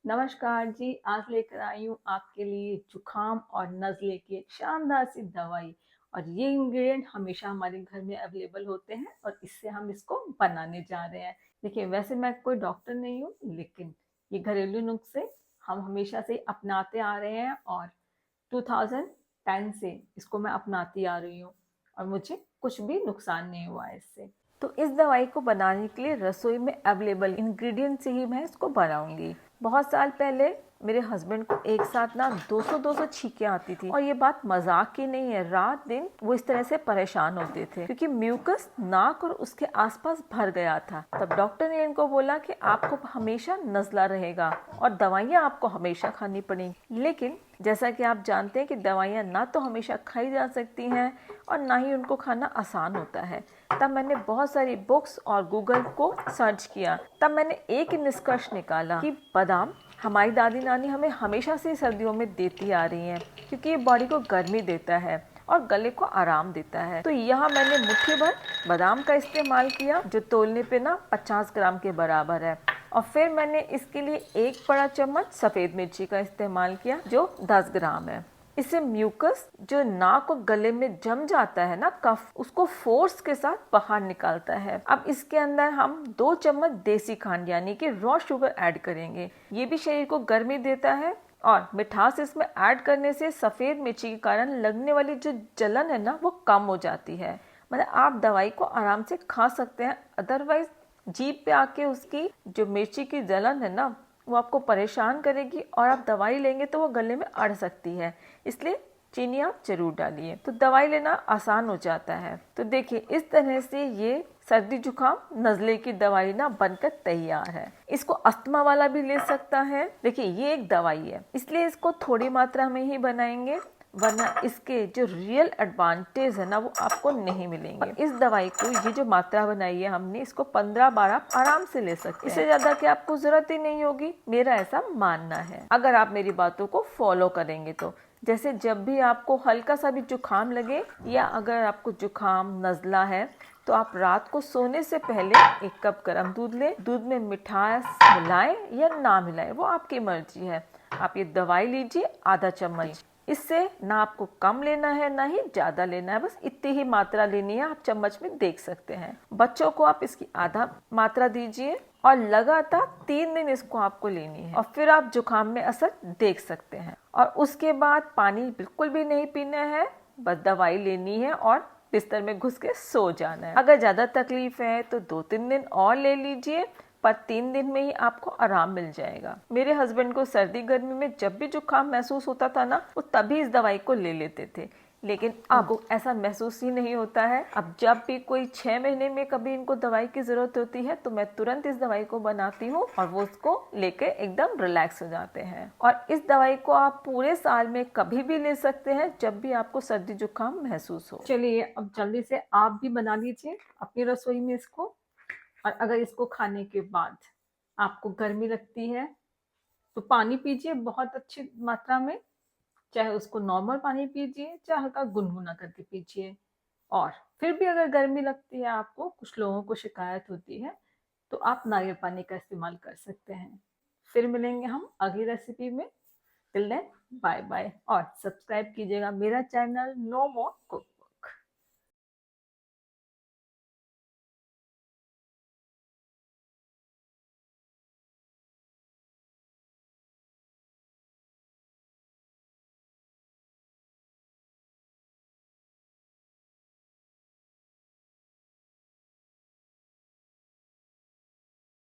नमस्कार जी, आज लेकर आई हूँ आपके लिए जुकाम और नज़ले की एक शानदार सी दवाई। और ये इंग्रेडिएंट हमेशा हमारे घर में अवेलेबल होते हैं और इससे हम इसको बनाने जा रहे हैं। देखिए, वैसे मैं कोई डॉक्टर नहीं हूँ, लेकिन ये घरेलू नुस्खे हम हमेशा से अपनाते आ रहे हैं और 2010 से इसको मैं अपनाती आ रही हूँ और मुझे कुछ भी नुकसान नहीं हुआ है इससे। तो इस दवाई को बनाने के लिए रसोई में अवेलेबल इंग्रेडिएंट से ही मैं इसको बनाऊंगी। बहुत साल पहले मेरे हस्बैंड को एक साथ ना 200 छींकें आती थी और ये बात मजाक की नहीं है। रात दिन वो इस तरह से परेशान होते थे क्योंकि म्यूकस नाक और उसके आसपास भर गया था। तब डॉक्टर ने इनको बोला कि आपको हमेशा नजला रहेगा और दवाइयाँ आपको हमेशा खानी पड़ेंगी। लेकिन जैसा कि आप जानते हैं कि दवाइयाँ ना तो हमेशा खाई जा सकती हैं और ना ही उनको खाना आसान होता है। तब मैंने बहुत सारी बुक्स और गूगल को सर्च किया। तब मैंने एक निष्कर्ष निकाला कि बादाम हमारी दादी नानी हमें हमेशा से सर्दियों में देती आ रही हैं क्योंकि ये बॉडी को गर्मी देता है और गले को आराम देता है। तो यहाँ मैंने मुट्ठी भर बादाम का इस्तेमाल किया जो तोलने पे ना 50 ग्राम के बराबर है। और फिर मैंने इसके लिए एक बड़ा चम्मच सफ़ेद मिर्ची का इस्तेमाल किया जो 10 ग्राम है। इससे म्यूकस जो नाक और गले में जम जाता है ना, कफ, उसको फोर्स के साथ बाहर निकालता है। अब इसके अंदर हम 2 चम्मच देसी खांड यानी कि रॉ शुगर ऐड करेंगे। ये भी शरीर को गर्मी देता है और मिठास इसमें ऐड करने से सफ़ेद मिर्ची के कारण लगने वाली जो जलन है ना वो कम हो जाती है। मतलब आप दवाई को आराम से खा सकते हैं, अदरवाइज जीभ पे आके उसकी जो मिर्ची की जलन है ना वो आपको परेशान करेगी और आप दवाई लेंगे तो वो गले में अड़ सकती है। इसलिए चीनी आप जरूर डालिए तो दवाई लेना आसान हो जाता है। तो देखिए, इस तरह से ये सर्दी जुकाम नज़ले की दवाई ना बनकर तैयार है। इसको अस्थमा वाला भी ले सकता है। देखिए, ये एक दवाई है इसलिए इसको थोड़ी मात्रा में ही बनाएंगे, वरना इसके जो रियल एडवांटेज है ना वो आपको नहीं मिलेंगे। इस दवाई को ये जो मात्रा बनाई है हमने, इसको 15-12 आराम से ले सकते हैं। इससे ज्यादा की आपको जरूरत ही नहीं होगी, मेरा ऐसा मानना है, अगर आप मेरी बातों को फॉलो करेंगे तो। जैसे जब भी आपको हल्का सा भी जुकाम लगे या अगर आपको जुकाम नज़ला है तो आप रात को सोने से पहले 1 कप गर्म दूध लें। दूध में मिठास मिलाएं या ना मिलाएं, वो आपकी मर्जी है। आप ये दवाई लीजिए आधा चम्मच। इससे ना आपको कम लेना है ना ही ज्यादा लेना है, बस इतनी ही मात्रा लेनी है। आप चम्मच में देख सकते हैं। बच्चों को आप इसकी आधा मात्रा दीजिए और लगातार 3 दिन इसको आपको लेनी है और फिर आप जुकाम में असर देख सकते हैं। और उसके बाद पानी बिल्कुल भी नहीं पीना है, बस दवाई लेनी है और बिस्तर में घुस के सो जाना है। अगर ज्यादा तकलीफ है तो 2-3 दिन और ले लीजिए, पर 3 दिन में ही आपको आराम मिल जाएगा। मेरे हस्बैंड को सर्दी गर्मी में जब भी जुकाम महसूस होता था ना, वो तभी इस दवाई को ले लेते थे, लेकिन आपको ऐसा महसूस ही नहीं होता है। अब जब भी कोई 6 महीने में कभी इनको दवाई की जरूरत होती है तो मैं तुरंत इस दवाई को बनाती हूँ और वो उसको लेके एकदम रिलैक्स हो जाते हैं। और इस दवाई को आप पूरे साल में कभी भी ले सकते हैं जब भी आपको सर्दी जुकाम महसूस हो। चलिए, अब जल्दी से आप भी बना लीजिए अपनी रसोई में इसको। और अगर इसको खाने के बाद आपको गर्मी लगती है तो पानी पीजिए बहुत अच्छी मात्रा में। चाहे उसको नॉर्मल पानी पीजिए, चाहे हल्का गुनगुना करके पीजिए। और फिर भी अगर गर्मी लगती है आपको, कुछ लोगों को शिकायत होती है, तो आप नारियल पानी का इस्तेमाल कर सकते हैं। फिर मिलेंगे हम अगली रेसिपी में। Till then, bye bye. और सब्सक्राइब कीजिएगा मेरा चैनल नो मोर कुक।